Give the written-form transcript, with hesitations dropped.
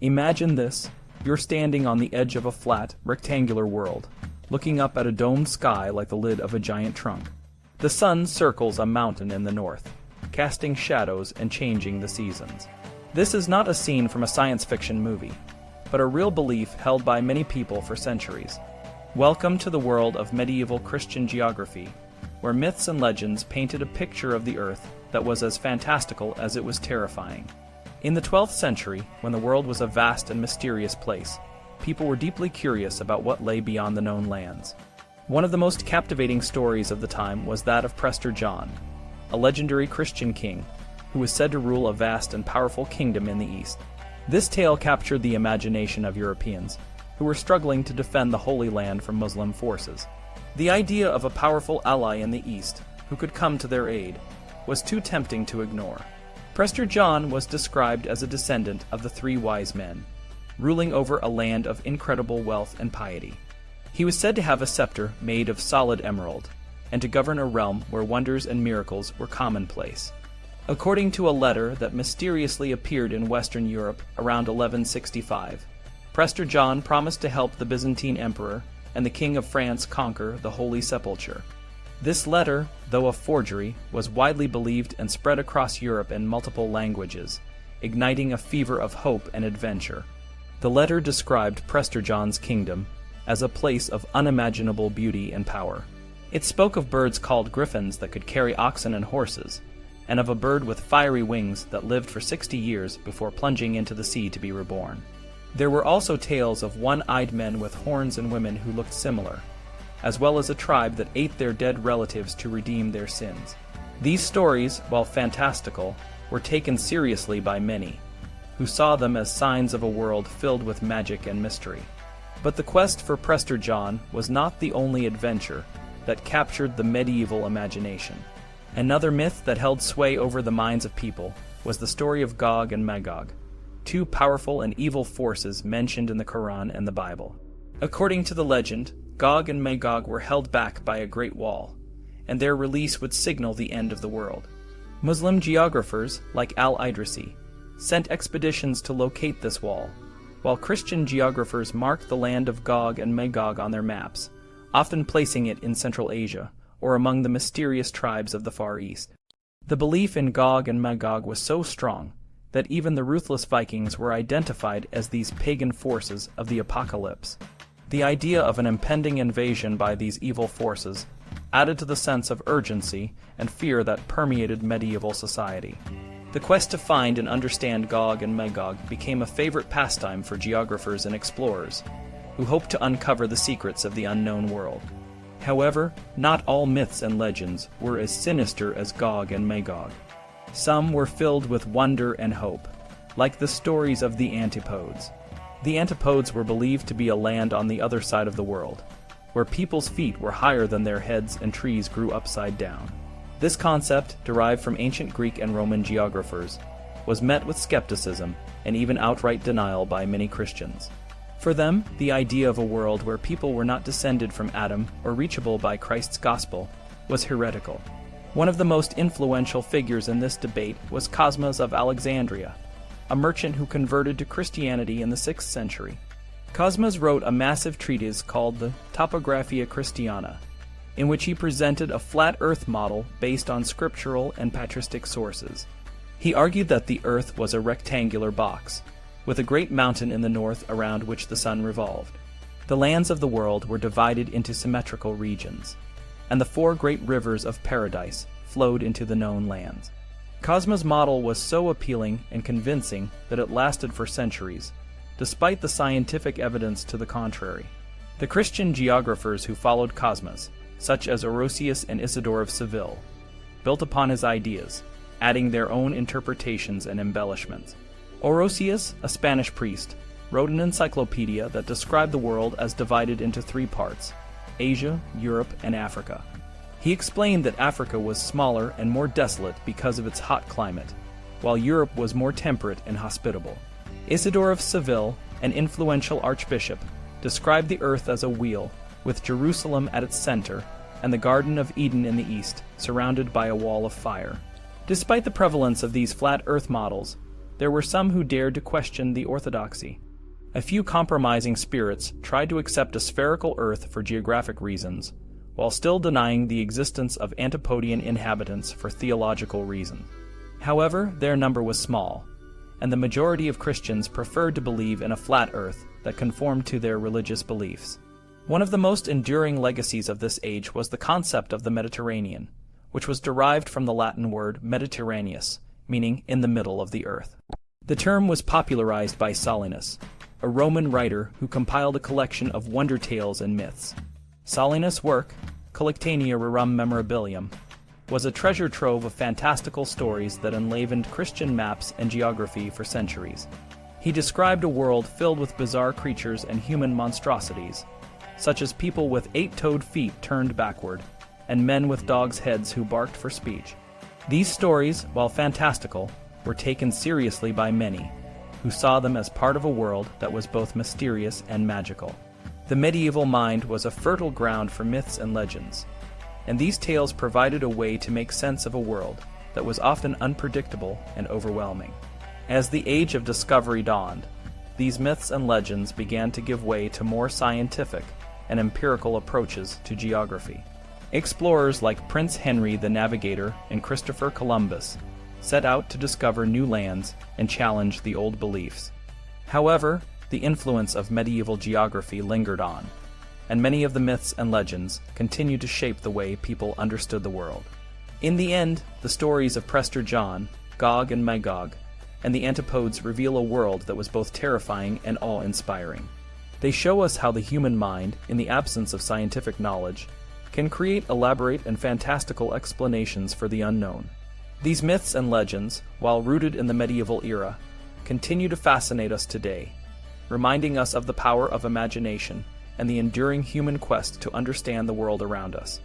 Imagine this: you're standing on the edge of a flat, rectangular world, looking up at a domed sky like the lid of a giant trunk. The sun circles a mountain in the north, casting shadows and changing the seasons. This is not a scene from a science fiction movie, but a real belief held by many people for centuries. Welcome to the world of medieval Christian geography, where myths and legends painted a picture of the earth that was as fantastical as it was terrifying. In the 12th century, when the world was a vast and mysterious place, people were deeply curious about what lay beyond the known lands. One of the most captivating stories of the time was that of Prester John, a legendary Christian king who was said to rule a vast and powerful kingdom in the east. This tale captured the imagination of Europeans, who were struggling to defend the Holy Land from Muslim forces. The idea of a powerful ally in the east, who could come to their aid, was too tempting to ignore. Prester John was described as a descendant of the three wise men, ruling over a land of incredible wealth and piety. He was said to have a scepter made of solid emerald, and to govern a realm where wonders and miracles were commonplace. According to a letter that mysteriously appeared in Western Europe around 1165, Prester John promised to help the Byzantine emperor and the King of France conquer the Holy Sepulchre. This letter, though a forgery, was widely believed and spread across Europe in multiple languages, igniting a fever of hope and adventure. The letter described Prester John's kingdom as a place of unimaginable beauty and power. It spoke of birds called griffins that could carry oxen and horses, and of a bird with fiery wings that lived for 60 years before plunging into the sea to be reborn. There were also tales of one-eyed men with horns and women who looked similar, as well as a tribe that ate their dead relatives to redeem their sins. These stories, while fantastical, were taken seriously by many, who saw them as signs of a world filled with magic and mystery. But the quest for Prester John was not the only adventure that captured the medieval imagination. Another myth that held sway over the minds of people was the story of Gog and Magog, two powerful and evil forces mentioned in the Koran and the Bible. According to the legend, Gog and Magog were held back by a great wall, and their release would signal the end of the world. Muslim geographers, like Al-Idrisi, sent expeditions to locate this wall, while Christian geographers marked the land of Gog and Magog on their maps, often placing it in Central Asia or among the mysterious tribes of the Far East. The belief in Gog and Magog was so strong that even the ruthless Vikings were identified as these pagan forces of the apocalypse. The idea of an impending invasion by these evil forces added to the sense of urgency and fear that permeated medieval society. The quest to find and understand Gog and Magog became a favorite pastime for geographers and explorers, who hoped to uncover the secrets of the unknown world. However, not all myths and legends were as sinister as Gog and Magog. Some were filled with wonder and hope, like the stories of the Antipodes. The Antipodes were believed to be a land on the other side of the world, where people's feet were higher than their heads and trees grew upside down. This concept, derived from ancient Greek and Roman geographers, was met with skepticism and even outright denial by many Christians. For them, the idea of a world where people were not descended from Adam or reachable by Christ's gospel was heretical. One of the most influential figures in this debate was Cosmas of Alexandria, a merchant who converted to Christianity in the 6th century. Cosmas wrote a massive treatise called the Topographia Christiana, in which he presented a flat earth model based on scriptural and patristic sources. He argued that the earth was a rectangular box, with a great mountain in the north around which the sun revolved. The lands of the world were divided into symmetrical regions, and the 4 great rivers of paradise flowed into the known lands. Cosmas' model was so appealing and convincing that it lasted for centuries, despite the scientific evidence to the contrary. The Christian geographers who followed Cosmas, such as Orosius and Isidore of Seville, built upon his ideas, adding their own interpretations and embellishments. Orosius, a Spanish priest, wrote an encyclopedia that described the world as divided into 3 parts: Asia, Europe, and Africa. He explained that Africa was smaller and more desolate because of its hot climate, while Europe was more temperate and hospitable. Isidore of Seville, an influential archbishop, described the earth as a wheel, with Jerusalem at its center and the Garden of Eden in the east, surrounded by a wall of fire. Despite the prevalence of these flat earth models, there were some who dared to question the orthodoxy. A few compromising spirits tried to accept a spherical Earth for geographic reasons, while still denying the existence of Antipodean inhabitants for theological reasons. However, their number was small, and the majority of Christians preferred to believe in a flat Earth that conformed to their religious beliefs. One of the most enduring legacies of this age was the concept of the Mediterranean, which was derived from the Latin word Mediterraneus, meaning in the middle of the earth. The term was popularized by Solinus, a Roman writer who compiled a collection of wonder tales and myths. Solinus' work, Collectanea Rerum Memorabilium, was a treasure trove of fantastical stories that enlivened Christian maps and geography for centuries. He described a world filled with bizarre creatures and human monstrosities, such as people with 8-toed feet turned backward, and men with dogs' heads who barked for speech. These stories, while fantastical, were taken seriously by many, who saw them as part of a world that was both mysterious and magical. The medieval mind was a fertile ground for myths and legends, and these tales provided a way to make sense of a world that was often unpredictable and overwhelming. As the age of discovery dawned, these myths and legends began to give way to more scientific and empirical approaches to geography. Explorers like Prince Henry the Navigator and Christopher Columbus set out to discover new lands and challenge the old beliefs. However, the influence of medieval geography lingered on, and many of the myths and legends continued to shape the way people understood the world. In the end, the stories of Prester John, Gog and Magog, and the Antipodes reveal a world that was both terrifying and awe-inspiring. They show us how the human mind, in the absence of scientific knowledge, can create elaborate and fantastical explanations for the unknown. These myths and legends, while rooted in the medieval era, continue to fascinate us today, reminding us of the power of imagination and the enduring human quest to understand the world around us.